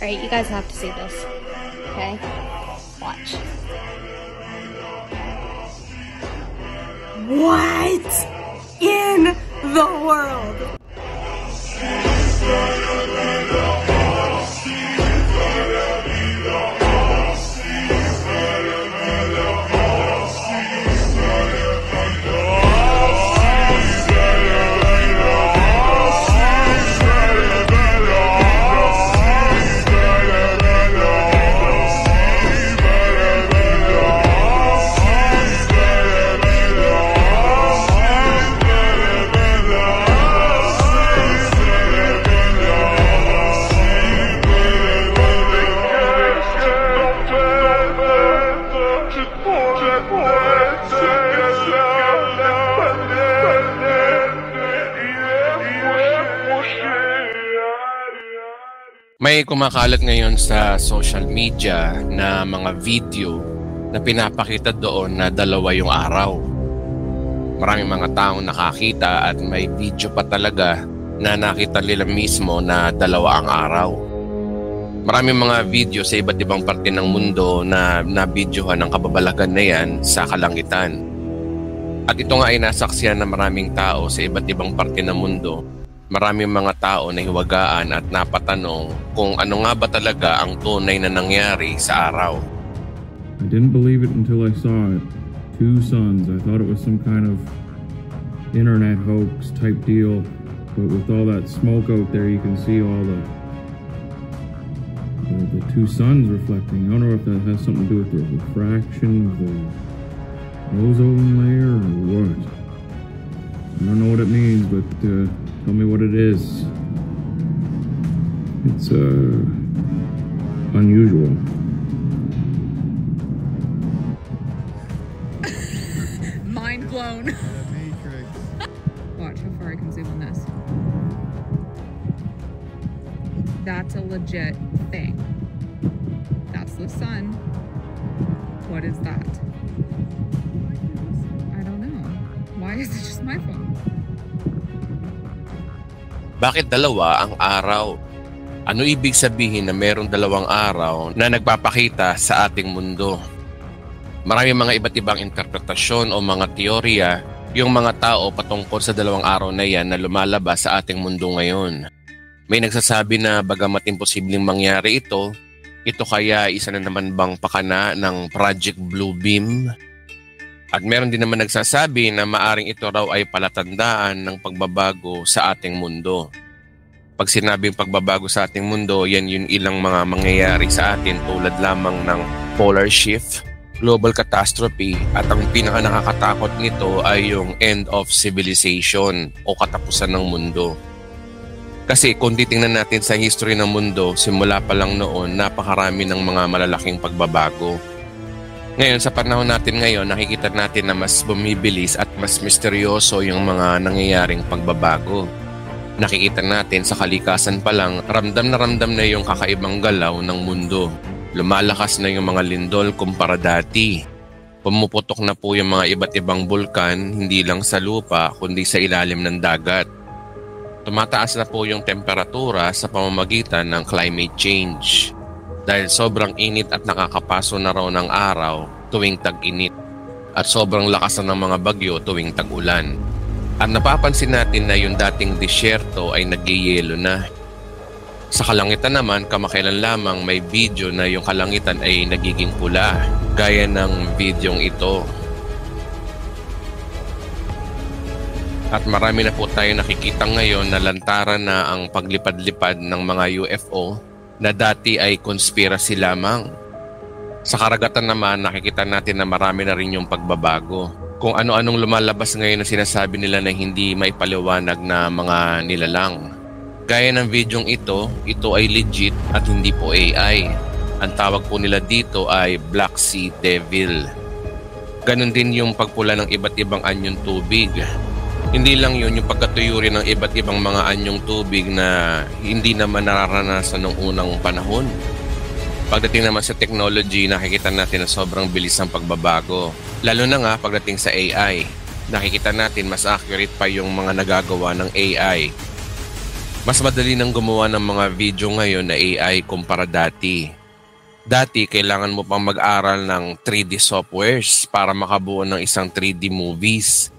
Alright, you guys have to see this. Okay? Watch. What in the world? May kumakalat ngayon sa social media na mga video na pinapakita doon na dalawa yung araw. Maraming mga taong nakakita at may video pa talaga na nakita nila mismo na dalawa ang araw. Maraming mga video sa iba't ibang parte ng mundo na nabidyohan ng kababalagan na yan sa kalangitan. At ito nga ay nasaksihan ng maraming tao sa iba't ibang parte ng mundo. Maraming mga tao na hiwagaan at napatanong kung ano nga ba talaga ang tunay na nangyari sa araw. I didn't believe it until I saw it. Two suns. I thought it was some kind of internet hoax type deal. But with all that smoke out there, you can see all the two suns reflecting. I don't know if that has something to do with the refraction of the ozone layer or what. I don't know what it means, but tell me what it is. It's unusual. Mind blown. Watch how far I can zoom on this. That's a legit thing. That's the sun. What is that? I don't know. Why is it just my phone? Bakit dalawa ang araw? Ano ibig sabihin na mayroong dalawang araw na nagpapakita sa ating mundo? Maraming mga iba't ibang interpretasyon o mga teorya yung mga tao patungkol sa dalawang araw na yan na lumalabas sa ating mundo ngayon. May nagsasabi na bagamat imposibleng mangyari ito kaya isa na naman bang pakana ng Project Bluebeam? At meron din naman nagsasabi na maaring ito raw ay palatandaan ng pagbabago sa ating mundo. Pag sinabing pagbabago sa ating mundo, yan yung ilang mga mangyayari sa atin tulad lamang ng polar shift, global catastrophe, at ang pinaka nakakatakot nito ay yung end of civilization o katapusan ng mundo. Kasi kung titingnan natin sa history ng mundo, simula pa lang noon, napakarami ng mga malalaking pagbabago. Ngayon, sa panahon natin ngayon, nakikita natin na mas bumibilis at mas misteryoso yung mga nangyayaring pagbabago. Nakikita natin sa kalikasan pa lang, ramdam na yung kakaibang galaw ng mundo. Lumalakas na yung mga lindol kumpara dati. Pumuputok na po yung mga iba't ibang bulkan, hindi lang sa lupa, kundi sa ilalim ng dagat. Tumataas na po yung temperatura sa pamamagitan ng climate change. Dahil sobrang init at nakakapaso na raw ng araw tuwing tag-init at sobrang lakas na ng mga bagyo tuwing tag-ulan. At napapansin natin na yung dating disyerto ay nagyeyelo na. Sa kalangitan naman, kamakailan lamang may video na yung kalangitan ay nagiging pula, gaya ng videong ito. At marami na po tayo nakikita ngayon na lantaran na ang paglipad-lipad ng mga UFO na dati ay conspiracy lamang. Sa karagatan naman, nakikita natin na marami na rin yung pagbabago. Kung ano-anong lumalabas ngayon na sinasabi nila na hindi maipaliwanag na mga nilalang. Gaya ng videong ito ay legit at hindi po AI. Ang tawag po nila dito ay Black Sea Devil. Ganon din yung pagpula ng iba't ibang anyong tubig. Hindi lang yun yung pagkatuyo rin ng iba't ibang mga anyong tubig na hindi naman nararanasan ng unang panahon. Pagdating naman sa technology, nakikita natin na sobrang bilis ng pagbabago. Lalo na nga pagdating sa AI. Nakikita natin mas accurate pa yung mga nagagawa ng AI. Mas madali nang gumawa ng mga video ngayon na AI kumpara dati. Dati, kailangan mo pang mag-aral ng 3D softwares para makabuo ng isang 3D movies.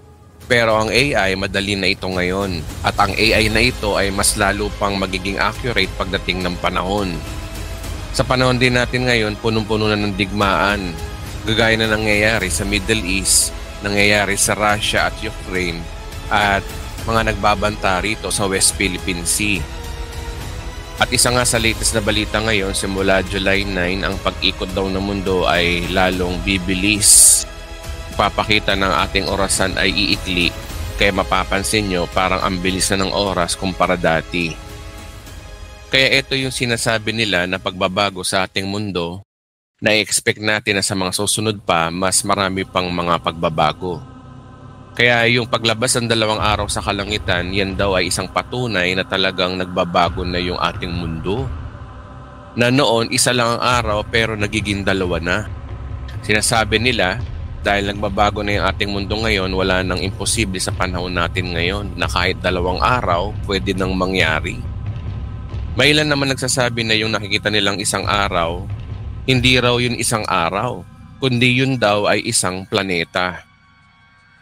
Pero ang AI, madali na ito ngayon. At ang AI na ito ay mas lalo pang magiging accurate pagdating ng panahon. Sa panahon din natin ngayon, punong-puno na ng digmaan. Gagaya na nangyayari sa Middle East, nangyayari sa Russia at Ukraine, at mga nagbabanta rito sa West Philippine Sea. At isa nga sa latest na balita ngayon, simula July 9, ang pag-ikot daw ng mundo ay lalong bibilis. Papakita ng ating orasan ay iikli, kaya mapapansin nyo parang ang bilis na ng oras kumpara dati. Kaya ito yung sinasabi nila na pagbabago sa ating mundo, na i-expect natin na sa mga susunod pa, mas marami pang mga pagbabago. Kaya yung paglabas ng 2 araw sa kalangitan, yan daw ay isang patunay na talagang nagbabago na yung ating mundo. Na noon, 1 lang ang araw pero nagiging 2 na. Sinasabi nila, dahil nagbabago na yung ating mundo ngayon, wala nang imposible sa panahon natin ngayon na kahit 2 araw, pwede nang mangyari. May ilan naman nagsasabi na yung nakikita nilang 1 araw, hindi raw yun 1 araw, kundi yun daw ay isang planeta.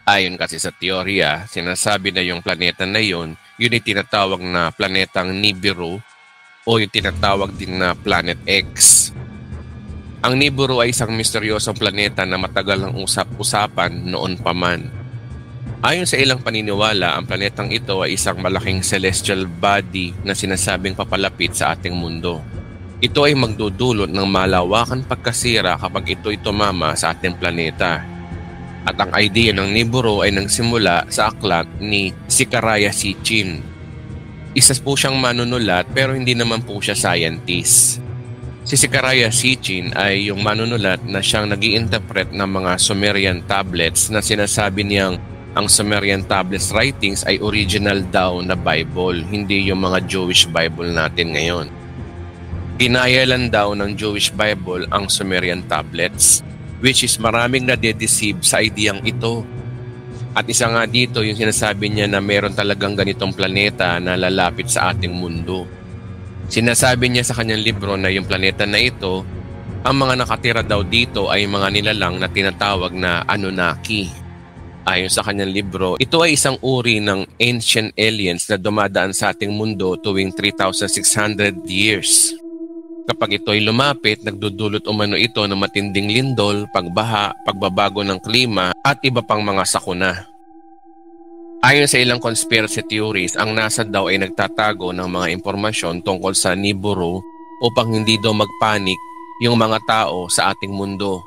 Ayon kasi sa teorya, sinasabi na yung planeta na yun ay tinatawag na planetang Nibiru o yung tinatawag din na Planet X. Ang Nibiru ay isang misteryosong planeta na matagal ang usap-usapan noon pa man. Ayon sa ilang paniniwala, ang planetang ito ay isang malaking celestial body na sinasabing papalapit sa ating mundo. Ito ay magdudulot ng malawakan pagkasira kapag ito'y tumama sa ating planeta. At ang idea ng Nibiru ay nagsimula sa aklat ni Zecharia Sitchin. Isa po siyang manunulat pero hindi naman po siya scientist. Si Zecharia Sitchin ay yung manunulat na siyang nag-i-interpret ng mga Sumerian tablets na sinasabi niyang ang Sumerian tablets writings ay original daw na Bible, hindi yung mga Jewish Bible natin ngayon. Ginaya lang daw ng Jewish Bible ang Sumerian tablets, which is maraming nadedeceive sa ideyang ito. At isa nga dito yung sinasabi niya na meron talagang ganitong planeta na lalapit sa ating mundo. Sinasabi niya sa kanyang libro na yung planeta na ito, ang mga nakatira daw dito ay mga nilalang na tinatawag na Anunnaki. Ayon sa kanyang libro, ito ay isang uri ng ancient aliens na dumadaan sa ating mundo tuwing 3,600 years. Kapag ito ay lumapit, nagdudulot umano ito ng matinding lindol, pagbaha, pagbabago ng klima at iba pang mga sakuna. Ayon sa ilang conspiracy theories, ang NASA daw ay nagtatago ng mga impormasyon tungkol sa Nibiru upang hindi daw magpanik yung mga tao sa ating mundo.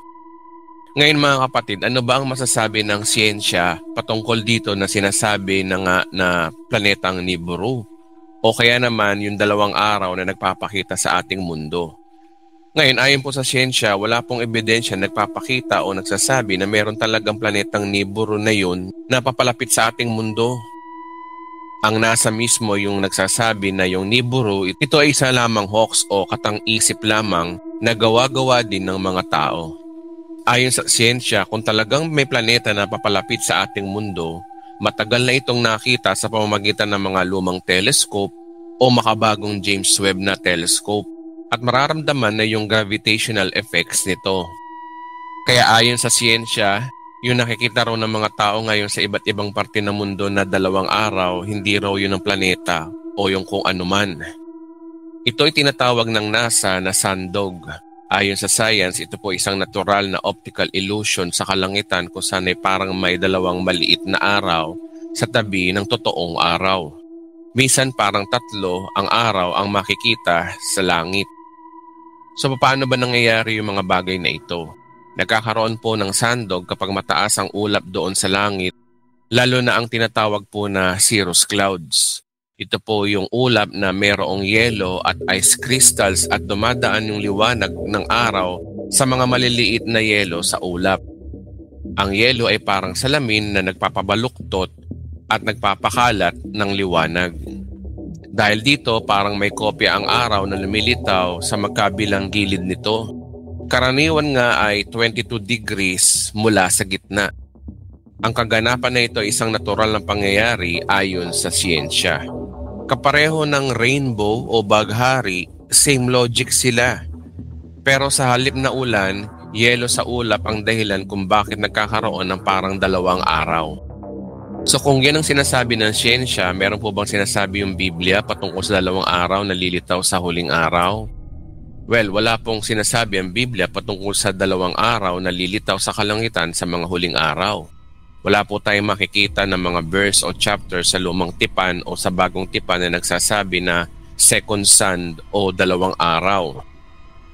Ngayon mga kapatid, ano ba ang masasabi ng siyensya patungkol dito na sinasabi na planetang Nibiru? O kaya naman yung 2 araw na nagpapakita sa ating mundo. Ngayon, ayon po sa siyensya, wala pong ebidensya nagpapakita o nagsasabi na meron talagang planetang Nibiru na yun na papalapit sa ating mundo. Ang NASA mismo yung nagsasabi na yung Nibiru, ito ay isa lamang hoax o katang-isip lamang na gawa-gawa din ng mga tao. Ayon sa siyensya, kung talagang may planeta na papalapit sa ating mundo, matagal na itong nakita sa pamamagitan ng mga lumang telescope o makabagong James Webb na telescope at mararamdaman na yung gravitational effects nito. Kaya ayon sa siyensya, yung nakikita raw ng mga tao ngayon sa iba't ibang parte ng mundo na 2 araw, hindi raw yun ang planeta o yung kung anuman. Ito ay tinatawag ng NASA na sandog. Ayon sa science, ito po isang natural na optical illusion sa kalangitan kung saan ay parang may 2 maliit na araw sa tabi ng totoong araw. Minsan parang 3 ang araw ang makikita sa langit. So paano ba nangyayari yung mga bagay na ito? Nagkakaroon po ng sandog kapag mataas ang ulap doon sa langit, lalo na ang tinatawag po na cirrus clouds. Ito po yung ulap na merong yelo at ice crystals at dumadaan yung liwanag ng araw sa mga maliliit na yelo sa ulap. Ang yelo ay parang salamin na nagpapabaluktot at nagpapakalat ng liwanag. Dahil dito parang may kopya ang araw na lumilitaw sa magkabilang gilid nito. Karaniwan nga ay 22 degrees mula sa gitna. Ang kaganapan na ito ay isang natural na pangyayari ayon sa siyensya. Kapareho ng rainbow o baghari, same logic sila. Pero sa halip na ulan, yelo sa ulap ang dahilan kung bakit nagkakaroon ng parang dalawang araw. So kung yan ang sinasabi ng siyensya, meron po bang sinasabi yung Biblia patungkol sa dalawang araw na lilitaw sa huling araw? Well, wala pong sinasabi ang Biblia patungkol sa dalawang araw na lilitaw sa kalangitan sa mga huling araw. Wala po tayong makikita ng mga verse o chapter sa lumang tipan o sa bagong tipan na nagsasabi na second sun o dalawang araw.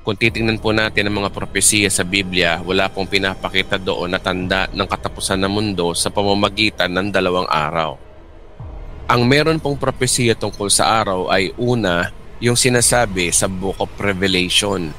Kung titingnan po natin ang mga propesiya sa Biblia, wala pong pinapakita doon na tanda ng katapusan ng mundo sa pamamagitan ng dalawang araw. Ang meron pong propesiya tungkol sa araw ay una, yung sinasabi sa Book of Revelation.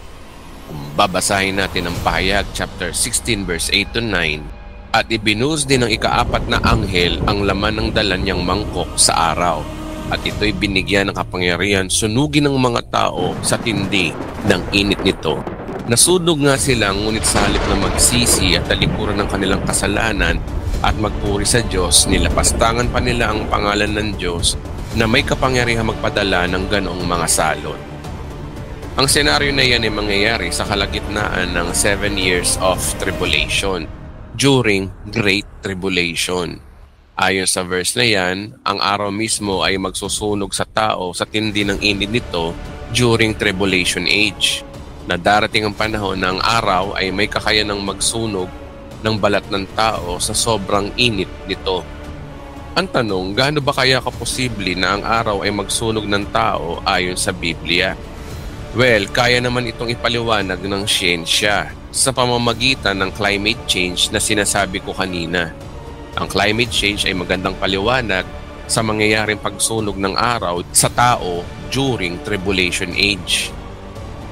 Kung babasahin natin ang pahayag, chapter 16, verse 8 to 9, at ibinuhos din ng ikaapat na anghel ang laman ng dala niyang mangkok sa araw. At ito'y binigyan ng kapangyarihan sunugin ng mga tao sa tindi ng init nito. Nasunog nga sila ngunit sa halip na magsisi at talikuran ng kanilang kasalanan at magpuri sa Diyos, nilapastangan pa nila ang pangalan ng Diyos na may kapangyarihan magpadala ng ganoong mga salot. Ang senaryo na yan ay mangyayari sa kalagitnaan ng 7 years of tribulation during Great Tribulation. Ayon sa verse na yan, ang araw mismo ay magsusunog sa tao sa tindi ng init nito during Tribulation Age, na darating ang panahon na ang araw ay may kakayanang magsunog ng balat ng tao sa sobrang init nito. Ang tanong, gaano ba kaya kaposible na ang araw ay magsunog ng tao ayon sa Biblia? Well, kaya naman itong ipaliwanag ng siyensya sa pamamagitan ng climate change na sinasabi ko kanina. Ang climate change ay magandang paliwanag sa mangyayaring pagsunog ng araw sa tao during Tribulation Age.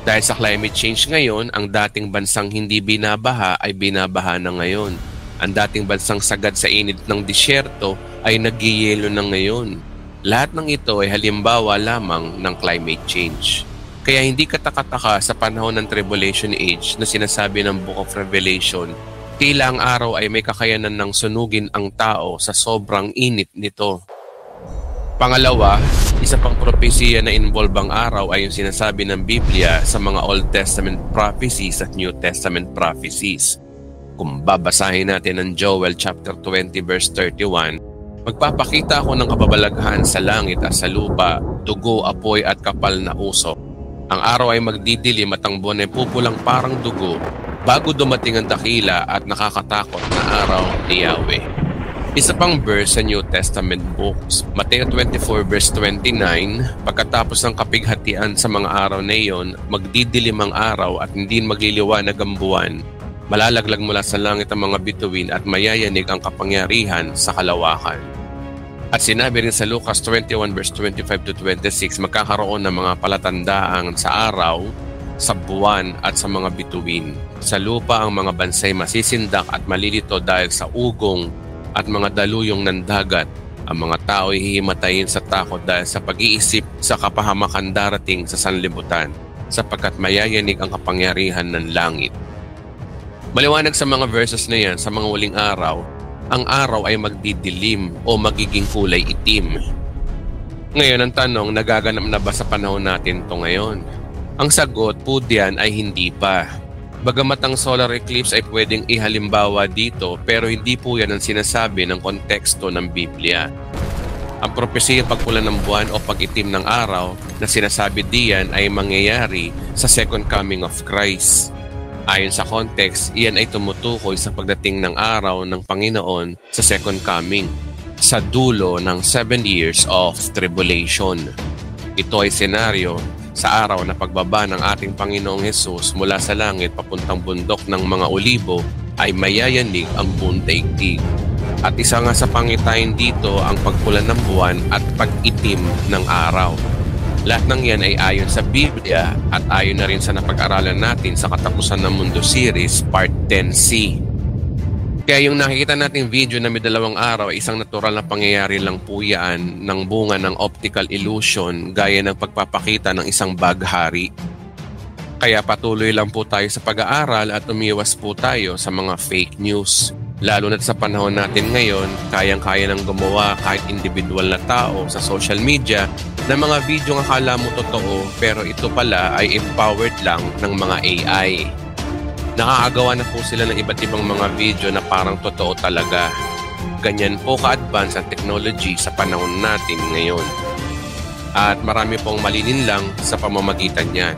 Dahil sa climate change ngayon, ang dating bansang hindi binabaha ay binabaha na ngayon. Ang dating bansang sagad sa init ng disyerto ay nagyeyelo na ngayon. Lahat ng ito ay halimbawa lamang ng climate change. Kaya hindi katakataka sa panahon ng Tribulation Age na sinasabi ng Book of Revelation, tila ang araw ay may kakayanan ng sunugin ang tao sa sobrang init nito. Pangalawa, isa pang propesiya na involve ang araw ay yung sinasabi ng Biblia sa mga Old Testament prophecies at New Testament prophecies. Kung babasahin natin ang Joel chapter 20 verse 31, magpapakita ako ng kababalaghan sa langit at sa lupa, dugo, apoy at kapal na usok. Ang araw ay magdidilim at ang buwan ay pupulang parang dugo bago dumating ang dakila at nakakatakot na araw ni Yahweh. Isa pang verse sa New Testament books, Mateo 24 verse 29, pagkatapos ng kapighatian sa mga araw na iyon, magdidilim ang araw at hindi magliliwanag ang buwan. Malalaglag mula sa langit ang mga bituin at mayayanig ang kapangyarihan sa kalawakan. At sinabi rin sa Lucas 21 verse 25 to 26, magkakaroon ng mga palatandaan sa araw, sa buwan at sa mga bituin. Sa lupa ang mga bansay masisindak at malilito dahil sa ugong at mga daluyong ng dagat. Ang mga tao ay hihimatayin sa takot dahil sa pag-iisip sa kapahamakan darating sa sanlibutan, sapagkat mayayanig ang kapangyarihan ng langit. Maliwanag sa mga verses na yan, sa mga huling araw, ang araw ay magdidilim o magiging kulay itim. Ngayon ang tanong, nagaganap na ba sa panahon natin ito ngayon? Ang sagot po diyan ay hindi pa. Bagamat ang solar eclipse ay pwedeng ihalimbawa dito, pero hindi po yan ang sinasabi ng konteksto ng Biblia. Ang propesiyang pagpula ng buwan o pag-itim ng araw na sinasabi diyan ay mangyayari sa second coming of Christ. Ayon sa context, iyan ay tumutukoy sa pagdating ng araw ng Panginoon sa second coming, sa dulo ng 7 years of tribulation. Ito ay senaryo sa araw na pagbaba ng ating Panginoong Hesus mula sa langit papuntang bundok ng mga olibo ay mayayanig ang buong daigdig. At isa nga sa pangitain dito ang pagpula ng buwan at pag-itim ng araw. Lahat ng yan ay ayon sa Biblia at ayon na rin sa napag-aralan natin sa Katapusan ng Mundo Series Part 10C. Kaya yung nakikita nating video na may 2 araw ay isang natural na pangyayari lang po yan ng bunga ng optical illusion gaya ng pagpapakita ng isang baghari. Kaya patuloy lang po tayo sa pag-aaral at umiwas po tayo sa mga fake news. Lalo na sa panahon natin ngayon, kayang-kaya nang gumawa kahit individual na tao sa social media na mga video ang akala mo totoo pero ito pala ay empowered lang ng mga AI. Nakakagawa na po sila ng iba't ibang mga video na parang totoo talaga. Ganyan po ka-advance ang technology sa panahon natin ngayon. At marami pong malinin lang sa pamamagitan niyan.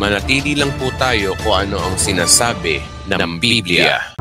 Manatili lang po tayo kung ano ang sinasabi ng Biblia.